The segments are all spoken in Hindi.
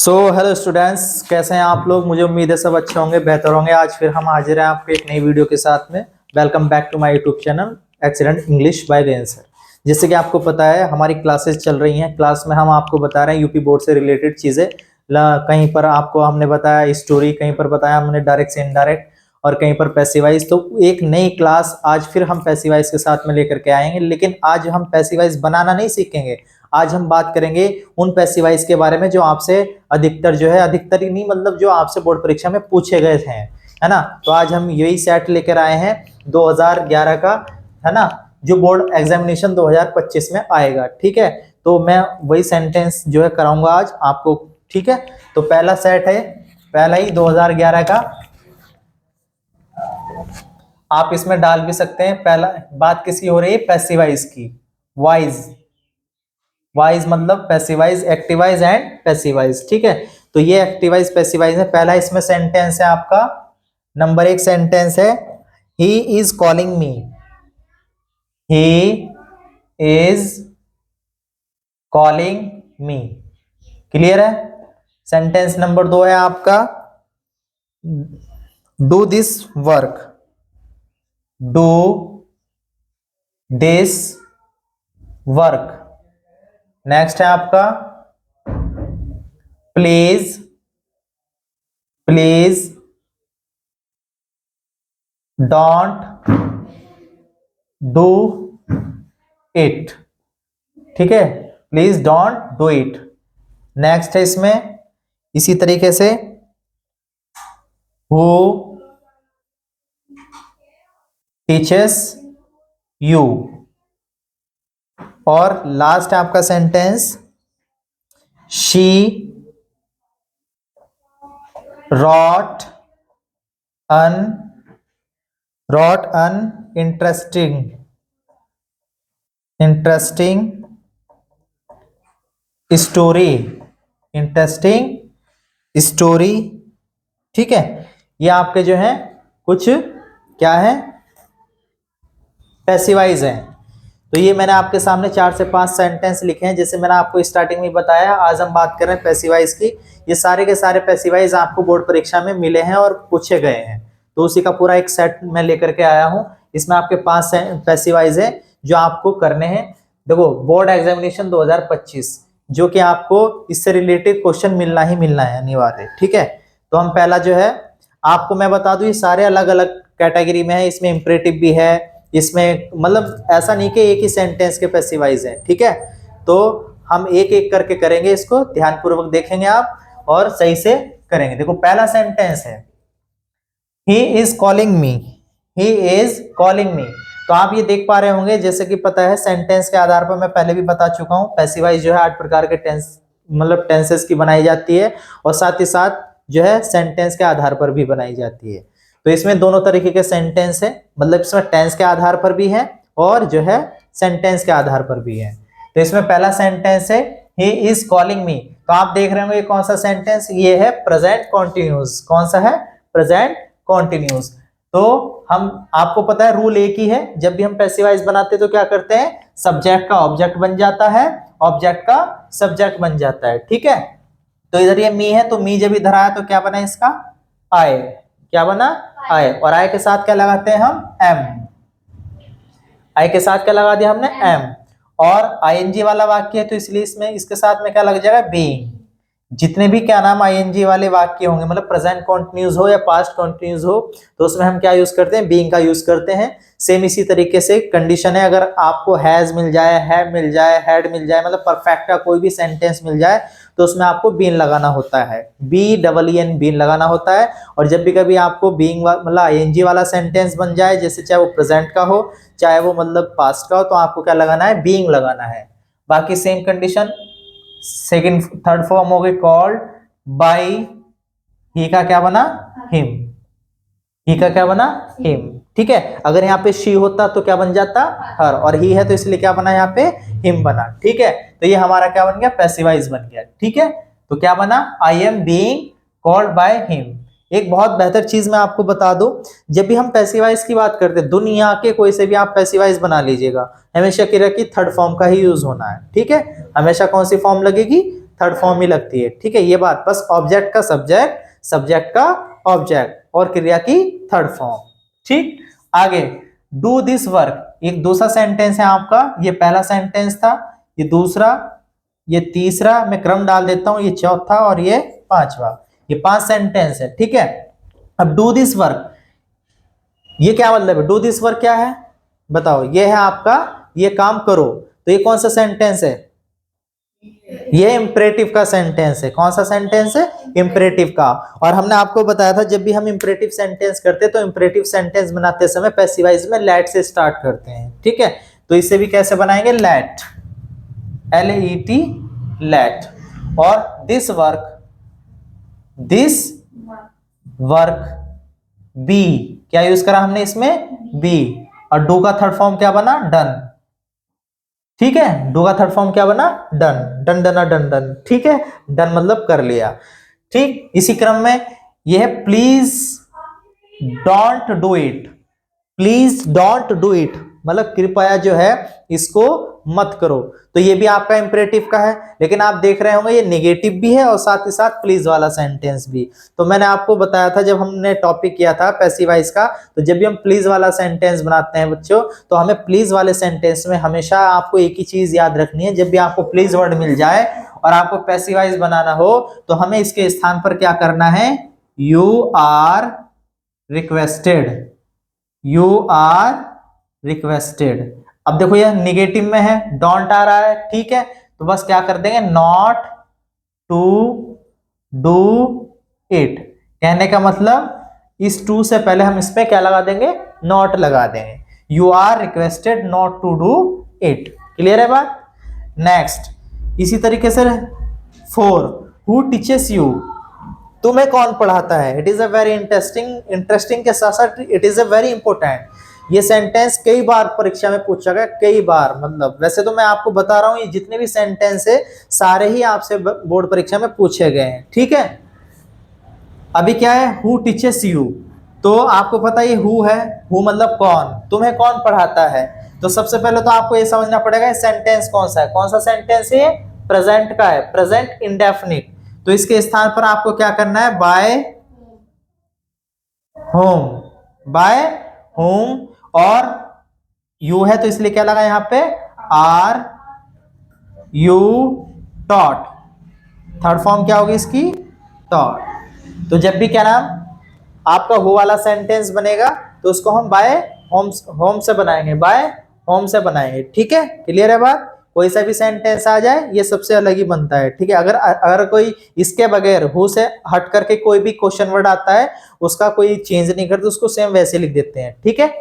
हेलो स्टूडेंट्स, कैसे हैं आप लोग। मुझे उम्मीद है सब अच्छे होंगे, बेहतर होंगे। आज फिर हम हाजिर हैं आपके एक नई वीडियो के साथ में। Welcome back to my YouTube channel excellent English by Ren sir. जैसे कि आपको पता है हमारी क्लासेस चल रही हैं। क्लास में हम आपको बता रहे हैं यूपी बोर्ड से रिलेटेड चीज़ें। कहीं पर आपको हमने बताया स्टोरी, कहीं पर बताया हमने डायरेक्ट से इनडायरेक्ट, और कहीं पर पैसिवाइज। तो एक नई क्लास आज फिर हम पैसिवाइज के साथ में लेकर के आएंगे, लेकिन आज हम पैसिवाइज बनाना नहीं सीखेंगे। आज हम बात करेंगे उन पैसिवाइज के बारे में जो आपसे अधिकतर जो है, अधिकतर ही नहीं मतलब जो आपसे बोर्ड परीक्षा में पूछे गए थे, है ना। तो आज हम यही सेट लेकर आए हैं 2011 का, है ना, जो बोर्ड एग्जामिनेशन 2025 में आएगा। ठीक है, तो मैं वही सेंटेंस जो है कराऊंगा आज आपको। ठीक है, तो पहला सेट है, पहला ही 2011 का। आप इसमें डाल भी सकते हैं। पहला बात किसकी हो रही है? पैसिवाइज की। वाइज, वाइज मतलब पैसिवाइज, एक्टिवाइज एंड पैसिवाइज। ठीक है, तो ये एक्टिवाइज पैसिवाइज है। पहला इसमें सेंटेंस है आपका, नंबर 1 सेंटेंस है, he is calling me. He is calling me. Clear है। सेंटेंस नंबर 2 है आपका, do this work. Do this work. Next है आपका, please, please don't do it. ठीक है, please don't do it. Next है इसमें इसी तरीके से, हु टीचर्स यू। और लास्ट है आपका sentence, she wrote an interesting story। ठीक है, ये आपके जो है कुछ क्या है, पैसिवाइज हैं। तो ये मैंने आपके सामने 4 से 5 सेंटेंस लिखे हैं, जैसे मैंने आपको स्टार्टिंग में बताया। आज हम बात कर रहे हैं पैसिवाइज की। ये सारे के सारे पैसिवाइज आपको बोर्ड परीक्षा में मिले हैं और पूछे गए हैं, तो उसी का पूरा एक सेट मैं लेकर के आया हूं। इसमें आपके 5 पैसिवाइज है जो आपको करने हैं। देखो, बोर्ड एग्जामिनेशन 2025, जो कि आपको इससे रिलेटेड क्वेश्चन मिलना ही मिलना है, अनिवार्य। ठीक है, तो हम पहला जो है आपको मैं बता दूं, ये सारे अलग अलग कैटेगरी में है। इसमें इंपरेटिव भी है, इसमें मतलब ऐसा नहीं कि एक ही सेंटेंस के पैसिवाइज हैं। ठीक है, तो हम एक एक करके करेंगे, इसको ध्यानपूर्वक देखेंगे आप और सही से करेंगे। देखो, पहला सेंटेंस है, he is calling me. He is calling me. तो आप ये देख पा रहे होंगे, जैसे कि पता है सेंटेंस के आधार पर मैं पहले भी बता चुका हूं, पैसिवाइज जो है 8 प्रकार के टेंस मतलब टेंसेस की बनाई जाती है, और साथ ही साथ जो है सेंटेंस के आधार पर भी बनाई जाती है। तो इसमें दोनों तरीके के सेंटेंस है, मतलब इसमें टेंस के आधार पर भी है और जो है सेंटेंस के आधार पर भी है। तो इसमें पहला सेंटेंस है, ही इज कॉलिंग मी। तो आप देख रहे होंगे ये कौन सा सेंटेंस, ये है प्रेजेंट कॉन्टिन्यूस। कौन सा है? Present continuous. तो हम, आपको पता है रूल एक ही है, जब भी हम पैसिवाइज बनाते हैं तो क्या करते हैं, सब्जेक्ट का ऑब्जेक्ट बन जाता है, ऑब्जेक्ट का सब्जेक्ट बन जाता है। ठीक है, तो इधर ये मी है, तो मी जब इधर आया तो क्या बना इसका, आए। क्या बना? आए। और आए के साथ क्या लगाते हैं हम? एम। आई के साथ क्या लगा दिया हमने? एम। और आईएनजी वाला वाक्य है, तो इसलिए इसमें इसके साथ में क्या लग जाएगा? बीइंग। जितने भी क्या नाम आईएनजी वाले वाक्य होंगे, मतलब प्रेजेंट कंटीन्यूअस हो या पास्ट कंटीन्यूअस हो, तो उसमें हम क्या यूज करते हैं? बीइंग का यूज करते हैं। सेम इसी तरीके से कंडीशन है, अगर आपको हैज मिल जाए, हैव मिल जाए, हैड मिल जाए, मतलब परफेक्ट का कोई भी सेंटेंस मिल जाए, तो उसमें आपको बीन लगाना होता है, BEEN बीन लगाना होता है। और जब भी कभी आपको बीइंग मतलब आईएनजी वाला सेंटेंस बन जाए, जैसे चाहे वो प्रेजेंट का हो चाहे वो मतलब पास्ट का हो, तो आपको क्या लगाना है? बीइंग लगाना है। बाकी same condition. Second third form हो गई कॉल्ड बाय, ही का क्या बना? हिम। ही का क्या बना? हिम। ठीक है, अगर यहाँ पे शी होता तो क्या बन जाता? हर। और ही है तो इसलिए क्या बना यहाँ पे? हिम बना। ठीक है, तो ये हमारा क्या बन गया? पैसिवाइज बन गया। ठीक है, तो क्या बना? I am being called by him. एक बहुत बेहतर चीज मैं आपको बता दूं, जब भी हम पैसिवाइज की बात करते हैं, दुनिया के कोई से भी आप पैसिवाइज बना लीजिएगा, हमेशा की रखी थर्ड फॉर्म का ही यूज होना है। ठीक है, हमेशा कौन सी फॉर्म लगेगी? थर्ड फॉर्म ही लगती है, ठीक है। ये बात बस ऑब्जेक्ट का सब्जेक्ट, सब्जेक्ट का ऑब्जेक्ट और क्रिया की थर्ड फॉर्म, ठीक। आगे डू दिस वर्क, एक दूसरा सेंटेंस है आपका, ये पहला सेंटेंस था, ये दूसरा, ये तीसरा, मैं क्रम डाल देता हूं, ये चौथा और ये पांचवा, ये 5 सेंटेंस है, ठीक है। अब डू दिस वर्क, ये क्या मतलब है? डू दिस वर्क क्या है बताओ? ये है आपका ये काम करो, तो ये कौन सा सेंटेंस है? ये इंपरेटिव का सेंटेंस है। कौन सा सेंटेंस है? इंपरेटिव का। और हमने आपको बताया था जब भी हम इंपरेटिव सेंटेंस करते हैं तो इंपरेटिव सेंटेंस बनाते समय पैसिवाइज में लेट से स्टार्ट करते हैं, ठीक है। तो इसे भी कैसे बनाएंगे? Let, LET, let. और दिस वर्क बी, क्या यूज करा हमने इसमें? बी। और डू का थर्ड फॉर्म क्या बना? डन, ठीक है। डू का थर्ड फॉर्म क्या बना? डन, डन डना डन डन, ठीक है। डन मतलब कर लिया, ठीक। इसी क्रम में यह है please don't do it, please don't do it मतलब कृपया जो है इसको मत करो, तो ये भी आपका इंपरेटिव का है। लेकिन आप देख रहे होंगे ये नेगेटिव भी है और साथ ही साथ प्लीज वाला सेंटेंस भी। तो मैंने आपको बताया था जब हमने टॉपिक किया था पैसिवाइज का, तो जब भी हम प्लीज वाला सेंटेंस बनाते हैं बच्चों, तो हमें प्लीज वाले सेंटेंस में हमेशा आपको एक ही चीज याद रखनी है, जब भी आपको प्लीज वर्ड मिल जाए और आपको पैसिवाइज बनाना हो तो हमें इसके स्थान पर क्या करना है? You are requested, you are requested. अब देखो यह निगेटिव में है, डोंट आ रहा है, ठीक है। तो बस क्या कर देंगे? Not to do it. कहने का मतलब इस टू से पहले हम इस पे क्या लगा देंगे? नॉट लगा देंगे। You are requested not to do it. Clear है बात? नेक्स्ट इसी तरीके से 4, हु टीचेस यू, तुम्हें कौन पढ़ाता है? It is a very interesting के साथ साथ it is a very important. ये सेंटेंस कई बार परीक्षा में पूछा गया, कई बार, मतलब वैसे तो मैं आपको बता रहा हूं ये जितने भी सेंटेंस है सारे ही आपसे बोर्ड परीक्षा में पूछे गए हैं, ठीक है। अभी क्या है? हु टीचेस यू, तो आपको पता है हु है, हु मतलब कौन, तुम्हें कौन पढ़ाता है। तो सबसे पहले तो आपको ये समझना पड़ेगा सेंटेंस कौन सा है। कौन सा सेंटेंस है? प्रेजेंट का है, प्रेजेंट इंडेफिनिट। तो इसके स्थान पर आपको क्या करना है? By home, by home. और यू है तो इसलिए क्या लगा यहां पे? Are you taught. Third form क्या होगी इसकी? टॉट। तो जब भी क्या नाम आपका हो वाला सेंटेंस बनेगा तो उसको हम बाय होम से बनाएंगे, बाय होम से बनाएंगे, ठीक है। क्लियर है बात? कोई सा भी सेंटेंस आ जाए ये सबसे अलग ही बनता है, ठीक है। अगर कोई इसके बगैर हु से हट करके कोई भी क्वेश्चन वर्ड आता है उसका कोई चेंज नहीं करते, उसको सेम वैसे लिख देते हैं, ठीक है।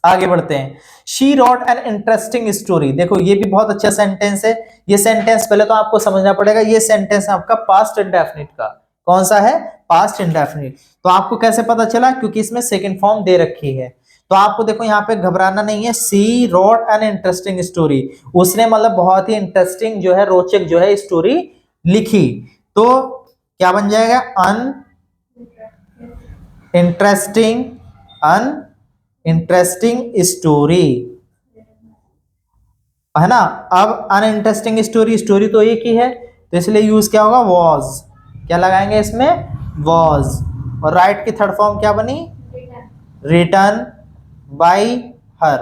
आगे बढ़ते हैं। She wrote an interesting story, देखो ये भी बहुत अच्छा सेंटेंस है। ये सेंटेंस पहले तो आपको समझना पड़ेगा, ये सेंटेंस आपका पास्ट इंडेफिनिट का। कौन सा है? Past indefinite. तो आपको कैसे पता चला? क्योंकि इसमें सेकंड फॉर्म दे रखी है। तो आपको देखो यहाँ पे घबराना नहीं है। सी रोट एन इंटरेस्टिंग स्टोरी, उसने मतलब बहुत ही इंटरेस्टिंग जो है, रोचक जो है स्टोरी लिखी। तो क्या बन जाएगा? अन इंटरेस्टिंग स्टोरी, है ना। अब अनइंटरेस्टिंग स्टोरी तो एक ही है, तो इसलिए यूज क्या होगा? वॉज। क्या लगाएंगे इसमें? वॉज। और राइट की थर्ड फॉर्म क्या बनी? Written by her.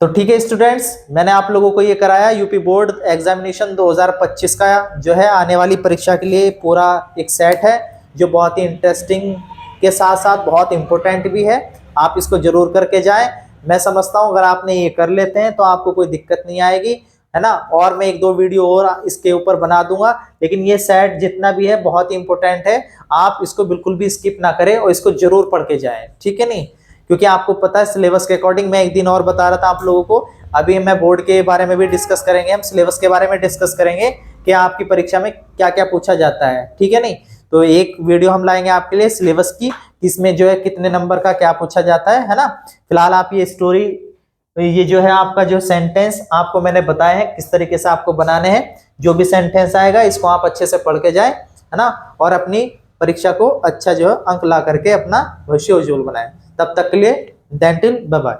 तो ठीक है स्टूडेंट्स, मैंने आप लोगों को ये कराया यूपी बोर्ड एग्जामिनेशन 2025 का जो है आने वाली परीक्षा के लिए पूरा एक सेट है, जो बहुत ही इंटरेस्टिंग के साथ साथ बहुत इंपॉर्टेंट भी है। आप इसको जरूर करके जाएं। मैं समझता हूं अगर आपने ये कर लेते हैं तो आपको कोई दिक्कत नहीं आएगी, है ना। और मैं 1-2 वीडियो और इसके ऊपर बना दूंगा, लेकिन ये सेट जितना भी है बहुत ही इंपॉर्टेंट है। आप इसको बिल्कुल भी स्किप ना करें और इसको जरूर पढ़ के जाएं, ठीक है नहीं। क्योंकि आपको पता है सिलेबस के अकॉर्डिंग, मैं एक दिन और बता रहा था आप लोगों को, अभी मैं बोर्ड के बारे में भी डिस्कस करेंगे, हम सिलेबस के बारे में डिस्कस करेंगे कि आपकी परीक्षा में क्या क्या पूछा जाता है, ठीक है नहीं। तो एक वीडियो हम लाएंगे आपके लिए सिलेबस की, इसमें जो है कितने नंबर का क्या पूछा जाता है ना। फिलहाल आप ये स्टोरी, ये जो है आपका जो सेंटेंस आपको मैंने बताया है किस तरीके से आपको बनाने हैं। जो भी सेंटेंस आएगा इसको आप अच्छे से पढ़ के जाएं, है ना। और अपनी परीक्षा को अच्छा जो है अंक ला करके अपना भविष्य उज्जवल बनाएं। तब तक के लिए डेंटिल बाय बाय।